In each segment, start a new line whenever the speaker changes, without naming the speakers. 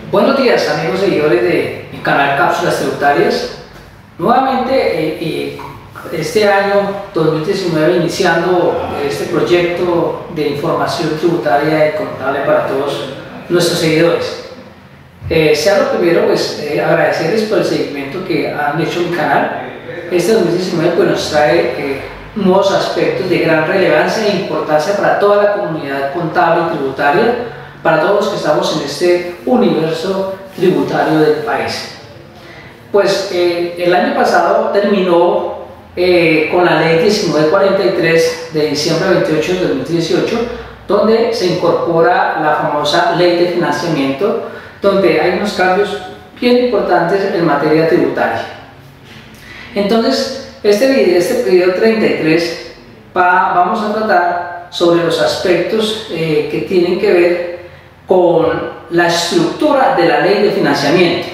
Buenos días, amigos seguidores de mi canal Cápsulas Tributarias. Nuevamente, este año 2019, iniciando este proyecto de información tributaria y contable para todos nuestros seguidores. Sea lo primero, pues agradecerles por el seguimiento que han hecho en mi canal. Este 2019 pues, nos trae nuevos aspectos de gran relevancia e importancia para toda la comunidad contable y tributaria, para todos los que estamos en este universo tributario del país. Pues el año pasado terminó con la ley 1943 de diciembre 28 de 2018, donde se incorpora la famosa ley de financiamiento, donde hay unos cambios bien importantes en materia tributaria. Entonces, este video 33 vamos a tratar sobre los aspectos que tienen que ver con la estructura de la ley de financiamiento.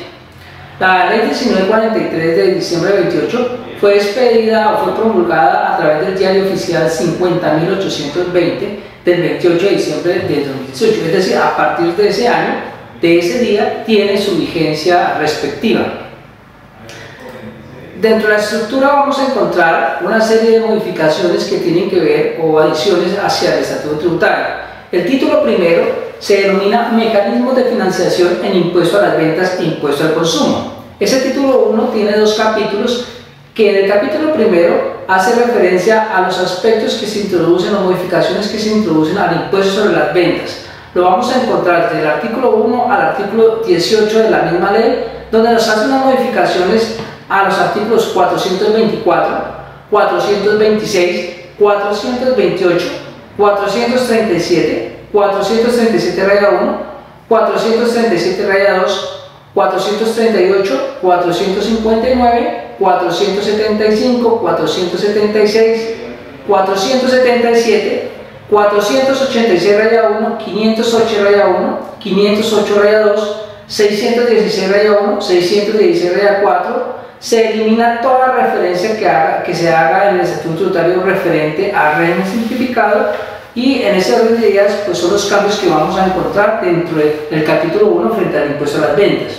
La ley 1943 de diciembre 28 fue expedida o fue promulgada a través del diario oficial 50.820 del 28 de diciembre de 2018, es decir, a partir de ese año, de ese día, tiene su vigencia respectiva. Dentro de la estructura vamos a encontrar una serie de modificaciones que tienen que ver o adiciones hacia el estatuto tributario. El título primero se denomina Mecanismos de financiación en impuesto a las ventas e impuesto al consumo. Ese título 1 tiene dos capítulos, que en el capítulo primero hace referencia a los aspectos que se introducen o modificaciones que se introducen al impuesto sobre las ventas. Lo vamos a encontrar desde el artículo 1 al artículo 18 de la misma ley, donde nos hace unas modificaciones a los artículos 424, 426, 428, 437, 437 raya 1, 437 raya 2, 438, 459, 475, 476, 477, 486 raya 1, 508 raya 1, 508 raya 2, 616 raya 1, 616 raya 4. Se elimina toda referencia que se haga en el estatuto tributario referente al régimen simplificado, y en ese orden de ideas pues son los cambios que vamos a encontrar dentro del capítulo 1 frente al impuesto a las ventas.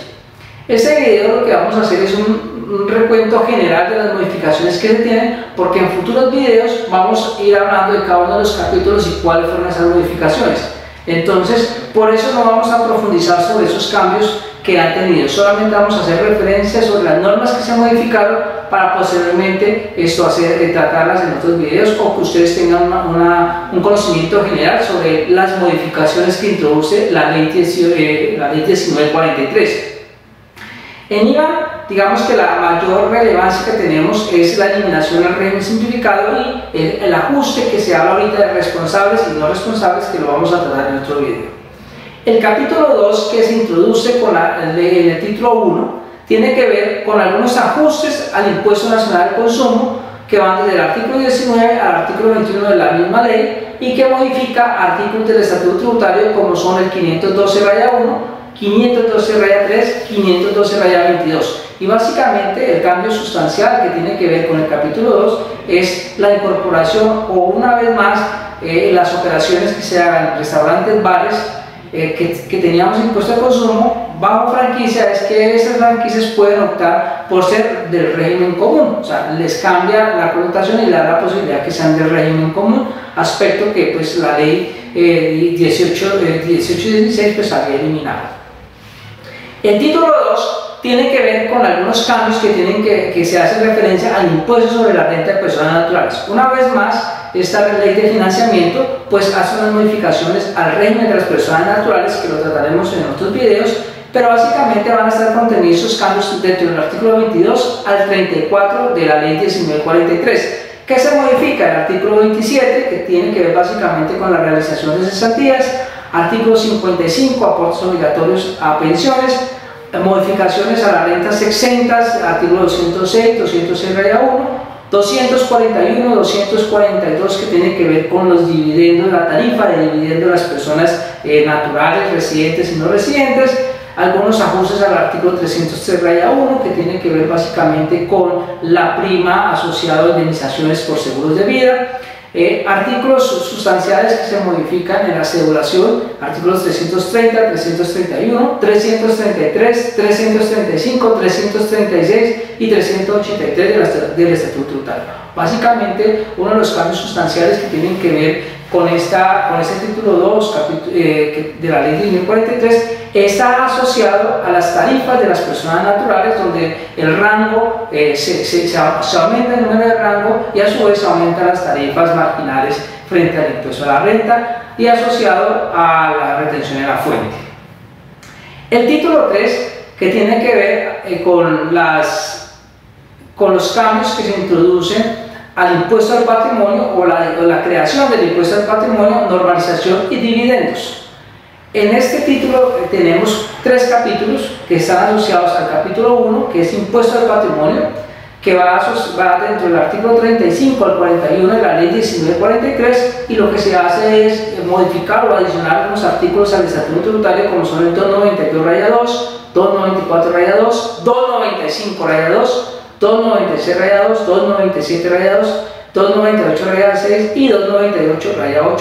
Este video lo que vamos a hacer es un recuento general de las modificaciones que se tienen, porque en futuros videos vamos a ir hablando de cada uno de los capítulos y cuáles fueron esas modificaciones. Entonces, por eso no vamos a profundizar sobre esos cambios que han tenido, solamente vamos a hacer referencia sobre las normas que se han modificado para posteriormente tratarlas en otros videos, o que ustedes tengan un conocimiento general sobre las modificaciones que introduce la ley 1943. En IVA, digamos que la mayor relevancia que tenemos es la eliminación del régimen simplificado y el ajuste que se habla ahorita de responsables y no responsables, que lo vamos a tratar en otro video. El capítulo 2, que se introduce en el título 1, tiene que ver con algunos ajustes al impuesto nacional al consumo, que van desde el artículo 19 al artículo 21 de la misma ley, y que modifica artículos del estatuto tributario como son el 512 raya 1, 512 raya 3, 512 raya 22. Y básicamente el cambio sustancial que tiene que ver con el capítulo 2 es la incorporación, o una vez más, las operaciones que se hagan en restaurantes, bares, que teníamos impuesto al consumo bajo franquicia, es que esas franquicias pueden optar por ser del régimen común, o sea, les cambia la connotación y le da la posibilidad que sean del régimen común, aspecto que pues la ley 18 y 16 pues había eliminado. El título 2 tiene que ver con algunos cambios que se hacen referencia al impuesto sobre la renta de personas naturales. Una vez más, esta ley de financiamiento pues hace unas modificaciones al régimen de las personas naturales, que lo trataremos en otros videos, pero básicamente van a estar contenidos esos cambios dentro del artículo 22 al 34 de la ley 1943. ¿Qué se modifica? El artículo 27, que tiene que ver básicamente con la realización de cesantías, artículo 55, aportes obligatorios a pensiones, modificaciones a las rentas exentas, artículo 206, 206 raya 1, 241, 242, que tiene que ver con los dividendos, la tarifa de dividendos de las personas naturales, residentes y no residentes, algunos ajustes al artículo 303 raya 1, que tiene que ver básicamente con la prima asociada a indemnizaciones por seguros de vida, Artículos sustanciales que se modifican en la cedulación, artículos 330, 331, 333, 335, 336 y 383 del Estatuto Tributario. Básicamente, uno de los cambios sustanciales que tienen que ver con este título 2 de la ley de 1043 está asociado a las tarifas de las personas naturales, donde el rango se aumenta el número de rango y a su vez aumentan las tarifas marginales frente al impuesto a la renta y asociado a la retención de la fuente. El título 3, que tiene que ver con los cambios que se introducen al impuesto al patrimonio o la creación del impuesto al patrimonio, normalización y dividendos. En este título tenemos 3 capítulos que están asociados al capítulo 1, que es impuesto al patrimonio, que va dentro del artículo 35 al 41 de la ley 1943, y lo que se hace es modificar o adicionar algunos artículos al Estatuto Tributario, como son el 292-2, 294-2, 295-2, 296-2, 297-2, 298-6 y 298-8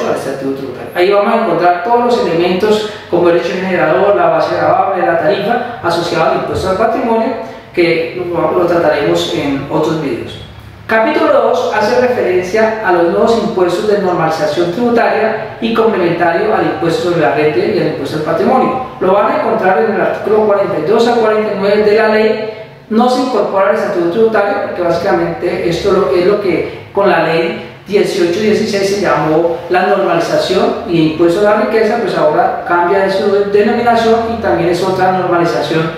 al Estatuto Tributario. Ahí vamos a encontrar todos los elementos como el hecho generador, la base gravable, la tarifa asociada al impuesto al patrimonio, que lo trataremos en otros videos. Capítulo 2 hace referencia a los nuevos impuestos de normalización tributaria y complementario al impuesto sobre la renta y al impuesto al patrimonio. Lo van a encontrar en el artículo 42 a 49 de la ley. No se incorpora al Estatuto Tributario porque básicamente esto es lo que con la ley 1816 se llamó la normalización y impuesto a la riqueza, pues ahora cambia de su denominación y también es otra normalización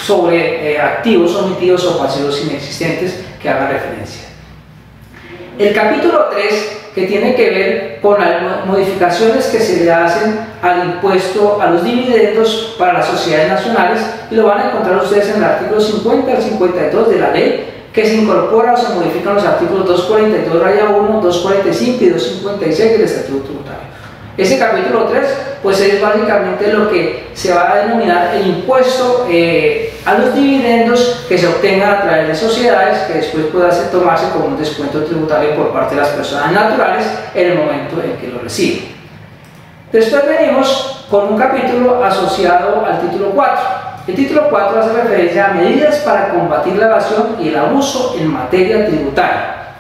sobre activos omitidos o pasivos inexistentes que haga referencia. El capítulo 3, que tiene que ver con las modificaciones que se le hacen al impuesto a los dividendos para las sociedades nacionales, y lo van a encontrar ustedes en el artículo 50 al 52 de la ley, que se incorpora o se modifican los artículos 242-1, 245 y 256 del Estatuto Tributario. Ese capítulo 3 pues es básicamente lo que se va a denominar el impuesto a los dividendos que se obtengan a través de sociedades, que después pueda tomarse como un descuento tributario por parte de las personas naturales en el momento en que lo reciben. Después venimos con un capítulo asociado al título 4. El título 4 hace referencia a medidas para combatir la evasión y el abuso en materia tributaria.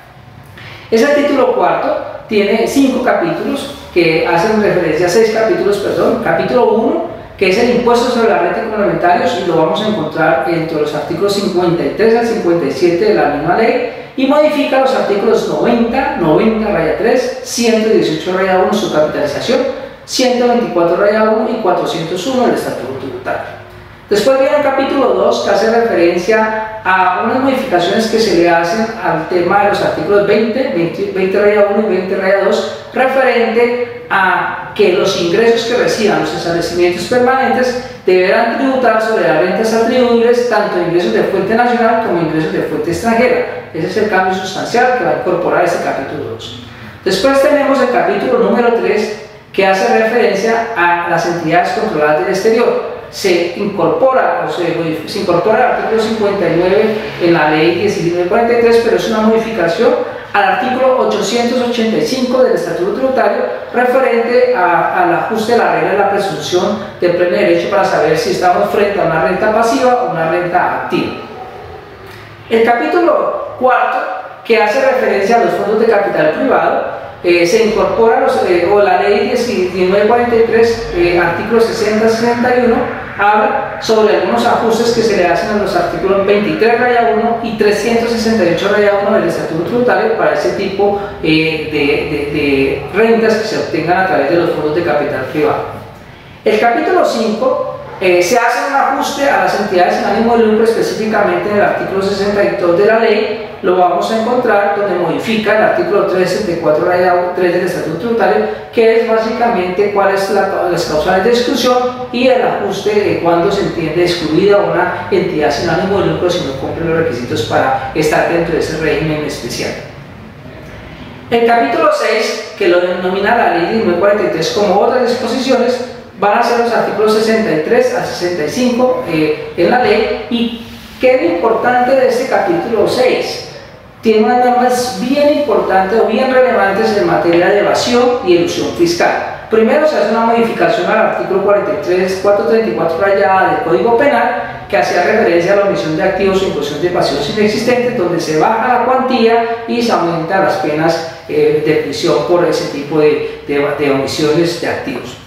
Ese título 4 tiene 5 capítulos que hacen referencia a 6 capítulos, perdón. Capítulo 1, que es el impuesto sobre la renta y complementarios, y lo vamos a encontrar entre los artículos 53 al 57 de la misma ley, y modifica los artículos 90, 90-3, 118-1 su capitalización, 124-1 y 401 del Estatuto Tributario. Después viene el capítulo 2, que hace referencia a unas modificaciones que se le hacen al tema de los artículos 20, 20-1 y 20-2, referente a que los ingresos que reciban los establecimientos permanentes deberán tributar sobre las rentas atribuibles, tanto ingresos de fuente nacional como ingresos de fuente extranjera. Ese es el cambio sustancial que va a incorporar este capítulo 2. Después tenemos el capítulo número 3, que hace referencia a las entidades controladas del exterior. Se incorpora el artículo 59 en la ley 1943, pero es una modificación al artículo 885 del Estatuto Tributario referente al ajuste de la regla de la presunción de pleno derecho para saber si estamos frente a una renta pasiva o una renta activa. El capítulo 4, que hace referencia a los fondos de capital privado, se incorpora la ley 1943, artículos 60-61, habla sobre algunos ajustes que se le hacen a los artículos 23-1 y 368-1 del Estatuto Tributario para ese tipo de rentas que se obtengan a través de los fondos de capital privado. El capítulo 5 se hace un ajuste a las entidades sin ánimo de lucro, específicamente en el artículo 62 de la ley. Lo vamos a encontrar donde modifica el artículo 364-3 del Estatuto Tributario, que es básicamente cuáles son las causales de exclusión y el ajuste de cuándo se entiende excluida una entidad sin ánimo de lucro si no cumple los requisitos para estar dentro de ese régimen especial. El capítulo 6, que lo denomina la ley 1943 como otras disposiciones, van a ser los artículos 63 a 65 en la ley. ¿Y qué es lo importante de este capítulo 6? tiene unas normas bien importantes o bien relevantes en materia de evasión y elusión fiscal. Primero se hace una modificación al artículo 434 raya del Código Penal, que hacía referencia a la omisión de activos o imposición de pasivos inexistentes, donde se baja la cuantía y se aumentan las penas de prisión por ese tipo de omisiones de activos.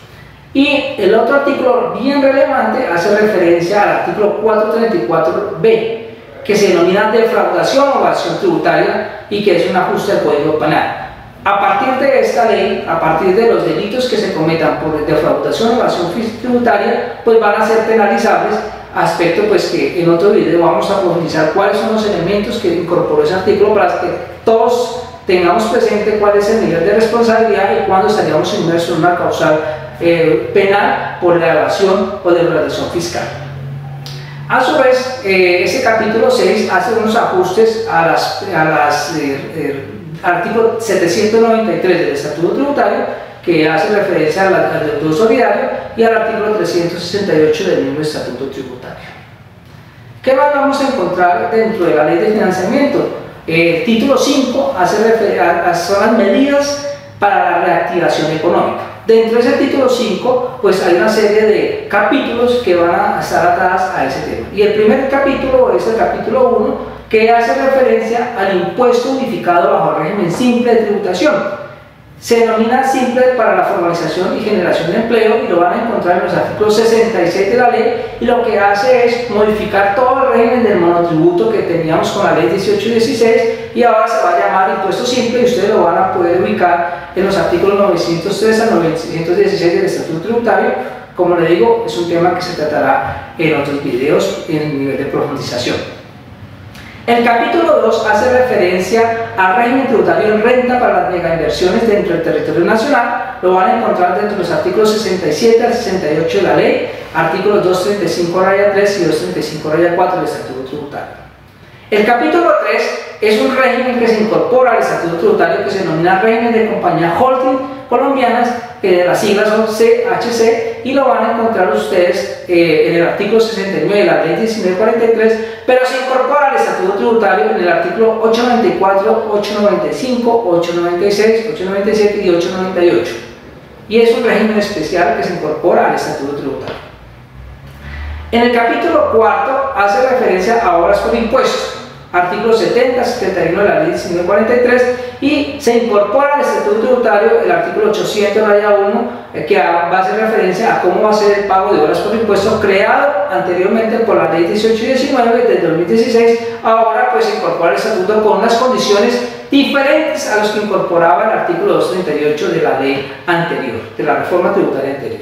Y el otro artículo bien relevante hace referencia al artículo 434b, que se denomina defraudación o evasión tributaria y que es un ajuste al Código Penal. A partir de esta ley, a partir de los delitos que se cometan por defraudación o evasión tributaria, pues van a ser penalizables, aspecto pues que en otro video vamos a profundizar cuáles son los elementos que incorporó ese artículo para que todos tengamos presente cuál es el nivel de responsabilidad y cuándo estaríamos inmersos en una causal penal por la evasión o defraudación fiscal. A su vez, ese capítulo 6 hace unos ajustes artículo 793 del Estatuto Tributario, que hace referencia al deudor solidario, y al artículo 368 del mismo Estatuto Tributario. ¿Qué más vamos a encontrar dentro de la Ley de Financiamiento? Título 5 son las medidas para la reactivación económica. Dentro de ese título 5, pues hay una serie de capítulos que van a estar atadas a ese tema. Y el primer capítulo es el capítulo 1, que hace referencia al impuesto unificado bajo régimen simple de tributación. Se denomina simple para la formalización y generación de empleo y lo van a encontrar en los artículos 66 de la ley, y lo que hace es modificar todo el régimen del monotributo que teníamos con la ley 18 y 16, y ahora se va a llamar impuesto simple, y ustedes lo van a poder ubicar en los artículos 903 a 916 del Estatuto Tributario. Como le digo, es un tema que se tratará en otros videos en nivel de profundización. El capítulo 2 hace referencia al régimen tributario en renta para las megainversiones dentro del territorio nacional. Lo van a encontrar dentro de los artículos 67 al 68 de la ley, artículos 235 raya 3 y 235 raya 4 del Estatuto Tributario. El capítulo 3 es un régimen que se incorpora al Estatuto Tributario, que se denomina régimen de compañía holding colombianas, que las siglas son CHC, y lo van a encontrar ustedes en el artículo 69 de la ley 1943, pero se incorpora al Estatuto Tributario en el artículo 894, 895, 896, 897 y 898, y es un régimen especial que se incorpora al Estatuto Tributario. En el capítulo 4 hace referencia a obras por impuestos, artículos 70, 71 de la ley 1943, y se incorpora al Estatuto Tributario el artículo 800 raya 1, que va a hacer referencia a cómo va a ser el pago de obras por impuestos, creado anteriormente por la ley 18 y 19 del 2016. Ahora pues se incorpora el Estatuto con unas condiciones diferentes a los que incorporaba el artículo 238 de la ley anterior, de la reforma tributaria anterior.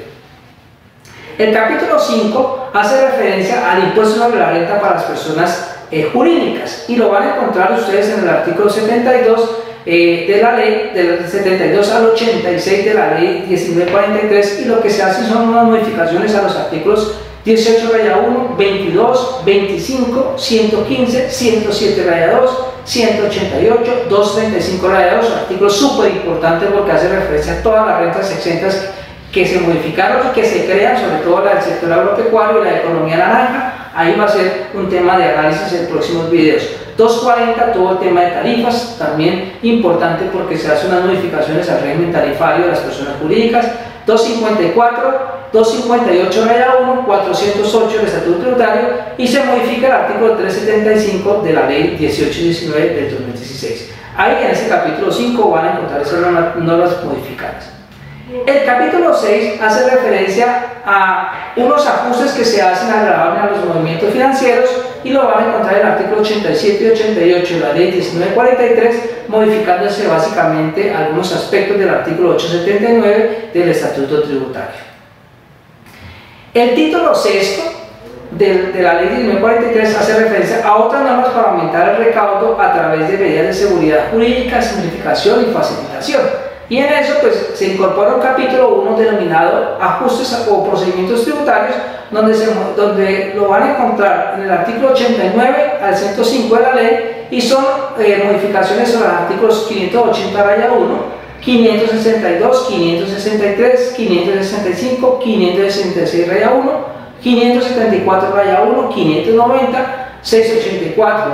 El capítulo 5 hace referencia al impuesto sobre la renta para las personas jurídicas, y lo van a encontrar ustedes en el artículo 72 de la ley, del 72 al 86 de la ley 1943, y lo que se hace son unas modificaciones a los artículos 18 raya 1, 22, 25, 115, 107 raya 2, 188, 235 raya 2, artículos súper importantes porque hace referencia a todas las rentas exentas que se modificaron y que se crean, sobre todo la del sector agropecuario y la economía naranja. Ahí va a ser un tema de análisis en próximos videos. 240, todo el tema de tarifas, también importante porque se hacen unas modificaciones al régimen tarifario de las personas jurídicas. 254, 258 raya 1, 408 del Estatuto Tributario, y se modifica el artículo 375 de la ley 18 y 19 del 2016. Ahí en ese capítulo 5 van a encontrar esas normas modificadas. El capítulo 6 hace referencia a unos ajustes que se hacen agravables a los movimientos financieros, y lo van a encontrar en el artículo 87 y 88 de la ley 1943, modificándose básicamente algunos aspectos del artículo 879 del Estatuto Tributario. El título 6 de la ley 1943 hace referencia a otras normas para aumentar el recaudo a través de medidas de seguridad jurídica, simplificación y facilitación. Y en eso pues se incorpora un capítulo 1 denominado ajustes o procedimientos tributarios, donde lo van a encontrar en el artículo 89 al 105 de la ley, y son modificaciones sobre los artículos 580 raya 1, 562, 563, 565, 566 raya 1, 574 raya 1, 590, 684,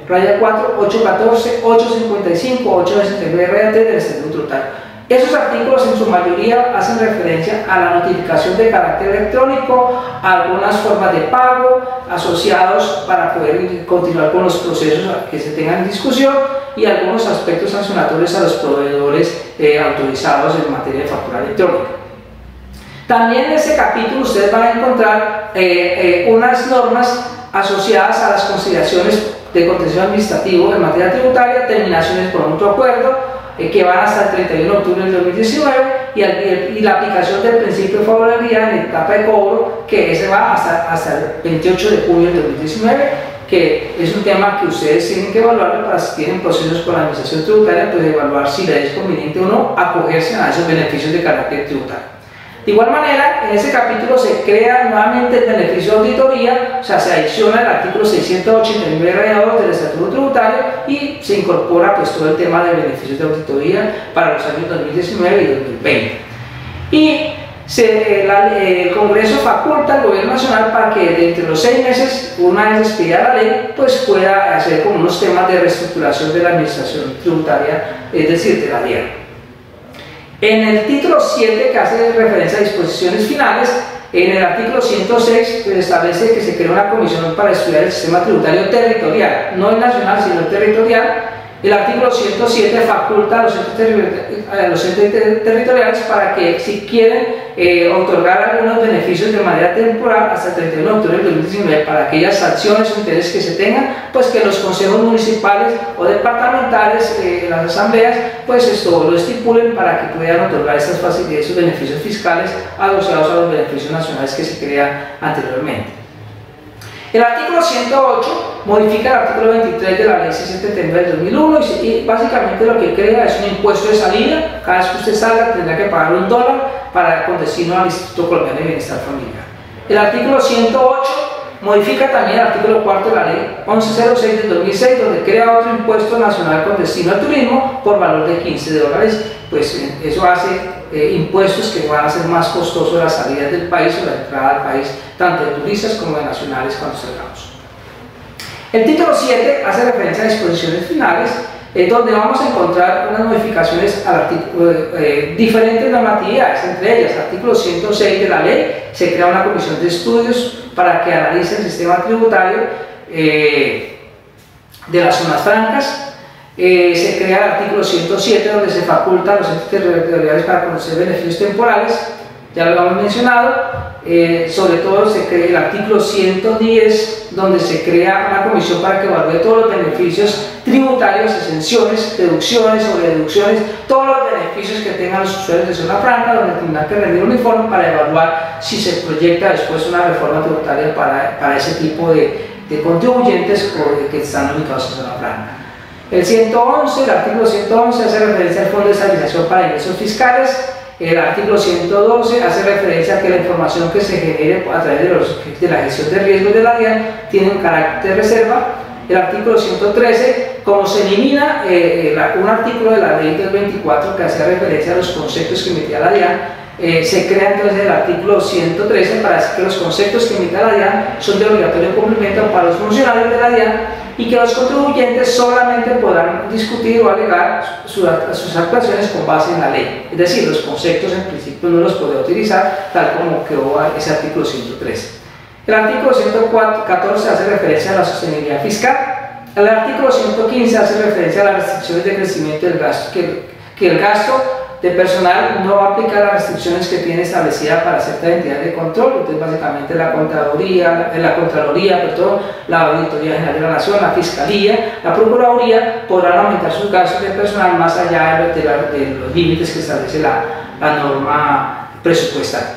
raya 4, 814, 855, 869, raya 3 del Estatuto Tributario. Esos artículos en su mayoría hacen referencia a la notificación de carácter electrónico, a algunas formas de pago asociados para poder continuar con los procesos que se tengan en discusión y algunos aspectos sancionatorios a los proveedores autorizados en materia de factura electrónica. También en este capítulo ustedes van a encontrar unas normas asociadas a las consideraciones de contencioso administrativo en materia tributaria, terminaciones por mutuo acuerdo, que van hasta el 31 de octubre del 2019 y la aplicación del principio de favorabilidad en etapa de cobro, que ese va hasta el 28 de junio del 2019, que es un tema que ustedes tienen que evaluar para si tienen procesos con la administración tributaria, pues evaluar si les es conveniente o no acogerse a esos beneficios de carácter tributario. De igual manera, en ese capítulo se crea nuevamente el beneficio de auditoría, o sea, se adiciona el artículo 689 raya 2 del Estatuto Tributario y se incorpora pues todo el tema de beneficios de auditoría para los años 2019 y 2020. Y el Congreso faculta al Gobierno Nacional para que dentro de los 6 meses, una vez expedida la ley, pues pueda hacer como unos temas de reestructuración de la administración tributaria, es decir, de la DIAN. En el título 7, que hace referencia a disposiciones finales, en el artículo 106 pues, establece que se crea una comisión para estudiar el sistema tributario territorial, no el nacional sino el territorial. El artículo 107 faculta a los entes territoriales para que si quieren otorgar algunos beneficios de manera temporal hasta el 31 de octubre del 2019 para aquellas sanciones o intereses que se tengan, pues que los consejos municipales o departamentales, las asambleas, pues esto lo estipulen para que puedan otorgar estas facilidades, esos beneficios fiscales asociados a los beneficios nacionales que se crean anteriormente. El artículo 108 modifica el artículo 23 de la ley 679 del 2001 y básicamente lo que crea es un impuesto de salida. Cada vez que usted salga tendrá que pagar $1 con destino al Instituto Colombiano de Bienestar Familiar. El artículo 108 modifica también el artículo 4 de la ley 1106 del 2006, donde crea otro impuesto nacional con destino al turismo por valor de $15. Pues eso hace impuestos que van a ser más costosos las salidas del país o la entrada al país, tanto de turistas como de nacionales cuando salgamos. El título 7 hace referencia a disposiciones finales, donde vamos a encontrar unas modificaciones al artículo, diferentes normatividades, entre ellas artículo 106 de la ley, se crea una comisión de estudios para que analice el sistema tributario de las zonas francas. Se crea el artículo 107 donde se faculta a los entes territoriales para conocer beneficios temporales, ya lo hemos mencionado. Sobre todo se crea el artículo 110 donde se crea una comisión para que evalúe todos los beneficios tributarios, exenciones, deducciones, sobrededucciones, todos los beneficios que tengan los usuarios de zona franca, donde tendrán que rendir un informe para evaluar si se proyecta después una reforma tributaria para ese tipo de contribuyentes que están ubicados en zona franca. El 111, el artículo 111 hace referencia al Fondo de Estabilización para Ingresos Fiscales. El artículo 112 hace referencia a que la información que se genere a través de la gestión de riesgos de la DIAN tiene un carácter de reserva. El artículo 113, como se elimina un artículo de la ley del 24 que hacía referencia a los conceptos que emitía la DIAN, se crea entonces el artículo 113 para decir que los conceptos que emite la DIAN son de obligatorio cumplimiento para los funcionarios de la DIAN y que los contribuyentes solamente podrán discutir o alegar sus actuaciones con base en la ley. Es decir, los conceptos en principio no los podrá utilizar tal como quedó ese artículo 113. El artículo 114 hace referencia a la sostenibilidad fiscal. El artículo 115 hace referencia a las restricciones de crecimiento del gasto, que el gasto de personal no va a aplicar las restricciones que tiene establecida para ciertas entidades de control. Entonces básicamente la Contraloría, la Auditoría General de la Nación, la Fiscalía, la Procuraduría podrán aumentar sus gastos de personal más allá de los límites que establece la norma presupuestaria.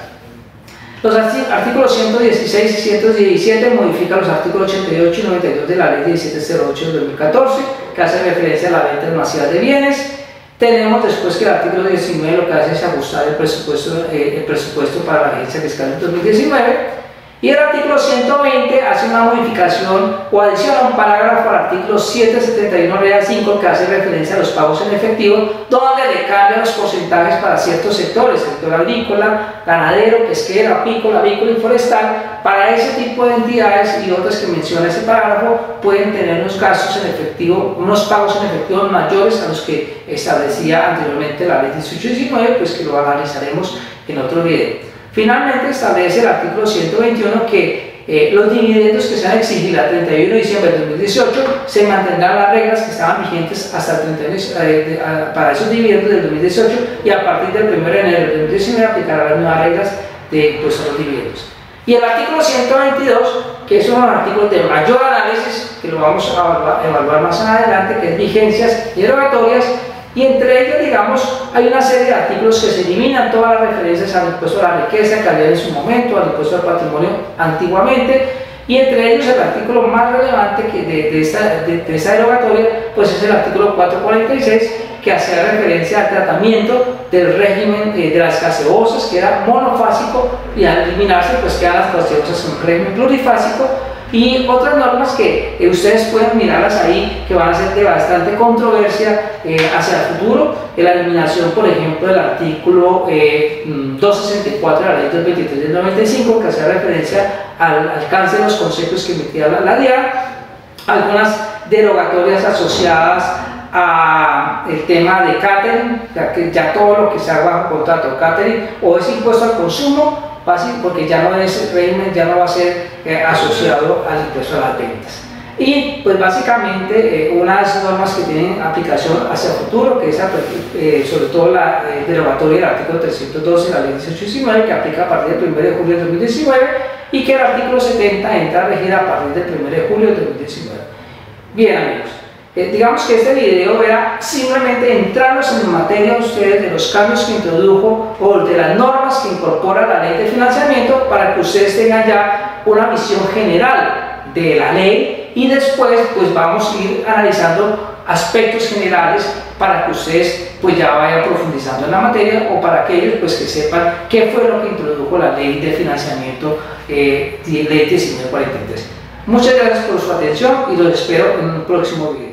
Los artículos 116 y 117 modifican los artículos 88 y 92 de la ley 1708 de 2014 que hace referencia a la venta masiva de bienes. Tenemos después que el artículo 19 lo que hace es ajustar el presupuesto para la agencia fiscal en 2019. Y el artículo 120 hace una modificación o adiciona un parágrafo al artículo 771 Real 5 que hace referencia a los pagos en efectivo, donde le cambian los porcentajes para ciertos sectores, sector agrícola, ganadero, pesquero, apícola, avícola y forestal. Para ese tipo de entidades y otras que menciona ese parágrafo pueden tener unos gastos en efectivo, unos pagos en efectivo mayores a los que establecía anteriormente la ley 1819, pues que lo analizaremos en otro video. Finalmente establece el artículo 121 que los dividendos que sean exigibles al 31 de diciembre de 2018 se mantendrán las reglas que estaban vigentes hasta el 31 para esos dividendos del 2018 y a partir del 1 de enero de 2019 aplicarán las nuevas reglas de impuesto a los dividendos. Y el artículo 122, que es un artículo de mayor análisis, que lo vamos a evaluar más adelante, que es vigencias y derogatorias. Y entre ellos, digamos, hay una serie de artículos que se eliminan todas las referencias al impuesto a la riqueza que había en su momento, al impuesto al patrimonio antiguamente, y entre ellos el artículo más relevante que de esta derogatoria pues es el artículo 446, que hacía referencia al tratamiento del régimen de las gaseosas, que era monofásico, y al eliminarse pues quedan las gaseosas en un régimen plurifásico, y otras normas que ustedes pueden mirarlas ahí, que van a ser de bastante controversia hacia el futuro. La eliminación, por ejemplo, del artículo 264 de la ley del 23 del 95, que hace referencia al alcance de los conceptos que emitía la DIAN, algunas derogatorias asociadas a el tema de catering, ya que ya todo lo que se haga bajo contrato de catering o es impuesto al consumo, porque ya no es el régimen, ya no va a ser asociado al impuesto a las ventas. Y pues básicamente unas normas que tienen aplicación hacia el futuro, que es sobre todo la derogatoria del artículo 312 de la ley 1819, que aplica a partir del 1 de julio de 2019, y que el artículo 70 entra a regir a partir del 1 de julio de 2019. Bien, amigos, digamos que este video era simplemente entrarnos en materia ustedes de los cambios que introdujo o de las normas que incorpora la ley de financiamiento, para que ustedes tengan ya una visión general de la ley, y después pues vamos a ir analizando aspectos generales para que ustedes pues ya vayan profundizando en la materia, o para aquellos pues que sepan qué fue lo que introdujo la ley de financiamiento, ley 1943. Muchas gracias por su atención y los espero en un próximo video.